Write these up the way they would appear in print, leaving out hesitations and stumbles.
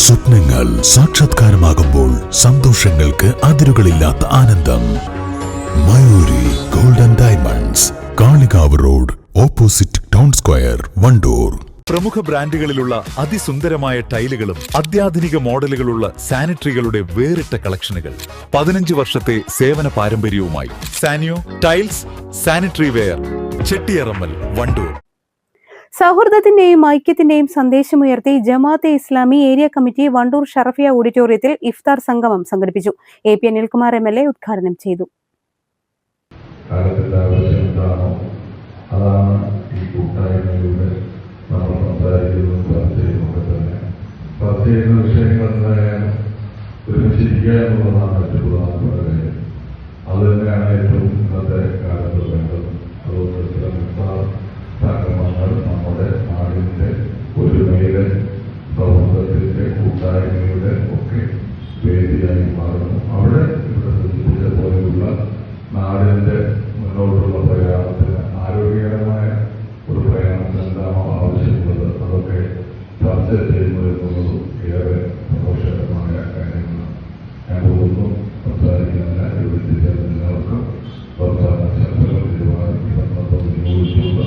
സ്വപ്നങ്ങൾ സാക്ഷാത്കാരമാകുമ്പോൾ സന്തോഷങ്ങൾക്ക് അതിരുകളില്ലാത്ത ആനന്ദം. Mayuri golden diamonds, Kalikavu road, opposite town square, Wandoor. പ്രമുഖ ബ്രാൻഡുകളിലുള്ള അതിസുന്ദരമായ ടൈലുകളും അത്യാധുനിക മോഡലുകളുള്ള സാനിറ്ററികളുടെ വേറിട്ട കളക്ഷനുകൾ. 15 വർഷത്തെ സേവന പാരമ്പര്യവുമായി Saniyo tiles, sanitary ware, Chettiyarammal, Wandoor. സൗഹൃദത്തിന്റെയും ഐക്യത്തിന്റെയും സന്ദേശമുയർത്തി ജമാഅത്തെ ഇസ്ലാമി ഏരിയ കമ്മിറ്റി വണ്ടൂർ ഷറഫിയ ഓഡിറ്റോറിയത്തിൽ ഇഫ്താർ സംഗമം സംഘടിപ്പിച്ചു. AP അനിൽകുമാർ MLA ഉദ്ഘാടനം ചെയ്തു. നമ്മുടെ നാടിന്റെ ഒരു മേലൻ സൗഹൃദത്തിന്റെ കൂട്ടായ്മയുടെ ഒക്കെ വേദിയായി മാറുന്നു. അവിടെ ഇവിടെ സൂചിപ്പിച്ച പോലെയുള്ള നാടിന്റെ മുന്നോട്ടുള്ള പ്രയാണത്തിന് ആരോഗ്യകരമായ ഒരു പ്രയാണത്തിന് എന്താണോ ആവശ്യമുള്ളത് അതൊക്കെ ചർച്ച ചെയ്യുന്നു എന്നുള്ളതും ഏറെ സന്തോഷകരമായ കാര്യങ്ങളാണ്. ഞാൻ തോന്നുന്നു സംസാരിക്കുന്ന ഇവിടെ എല്ലാവർക്കും സംസ്ഥാന ചർച്ചകൾ ചെയ്യുവാൻ ഈ സന്ദർഭം വിനിയോഗിച്ചുകൊണ്ട്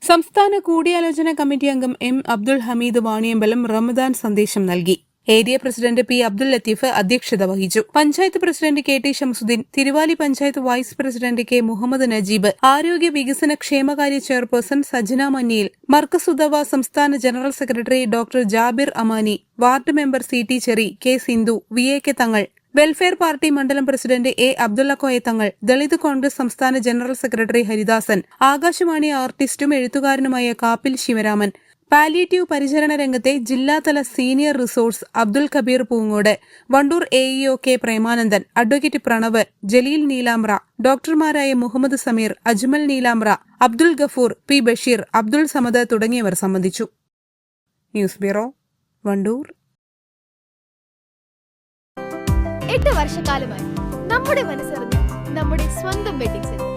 സംസ്ഥാന കൂടിയാലോചന കമ്മിറ്റി അംഗം M. അബ്ദുൾ ഹമീദ് വാണിയമ്പലം റമദാൻ സന്ദേശം നൽകി. Area president P. Abdul Latheef അധ്യക്ഷത വഹിച്ചു. Panchayat president KT Shamsuddeen, Thiruvali panchayat vice president K. Muhammad Najeeb, ആരോഗ്യ വികസന ക്ഷേമകാര്യ ചെയർപേഴ്സൺ സജ്ന മന്നിയിൽ, മർക്കസ് ഉദവ സംസ്ഥാന general secretary doctor Jabir Amani, ward member CT Cherry, K. Sindhu, VAK Thangal, Welfare Party മണ്ഡലം പ്രസിഡന്റ് A. അബ്ദുള്ള കോയ തങ്ങൾ, ദളിത് കോൺഗ്രസ് സംസ്ഥാന ജനറൽ സെക്രട്ടറി ഹരിദാസൻ, ആകാശവാണി ആർട്ടിസ്റ്റും എഴുത്തുകാരനുമായ കാപ്പിൽ ശിവരാമൻ, പാലിയേറ്റീവ് പരിചരണ രംഗത്തെ ജില്ലാതല senior resource Abdul Kabir Poongode, Wandoor AEO K. Premanandan, advocate Pranav, Jaleel Neelamra, ഡോക്ടർമാരായ മുഹമ്മദ് സമീർ, അജ്മൽ നീലാമ്ര, അബ്ദുൽ ഗഫൂർ, P. ബഷീർ, അബ്ദുൾ സമദ് തുടങ്ങിയവർ സംബന്ധിച്ചു. News bureau, Wandoor. 8 വർഷക്കാലമായി നമ്മുടെ മനസ്സറിഞ്ഞ് നമ്മുടെ സ്വന്തം wedding centre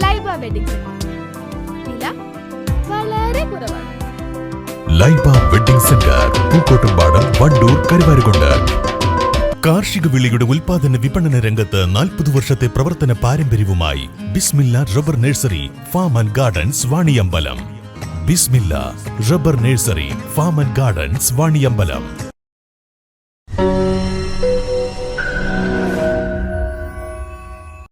Laiba wedding centre. വില വളരെ കുറവാണ്. Laiba wedding centre, Pookkottumpadam, Wandoor, Karuvarakundu. കാർഷിക വിളിയുടെ ഉൽപാദന വിപണന രംഗത്ത് 40 വർഷത്തെ പ്രവർത്തന പാരമ്പര്യവുമായി Bismilla rubber nursery, farm and gardens, Vaniyambalam. Bismilla rubber nursery, farm and gardens, Vaniyambalam.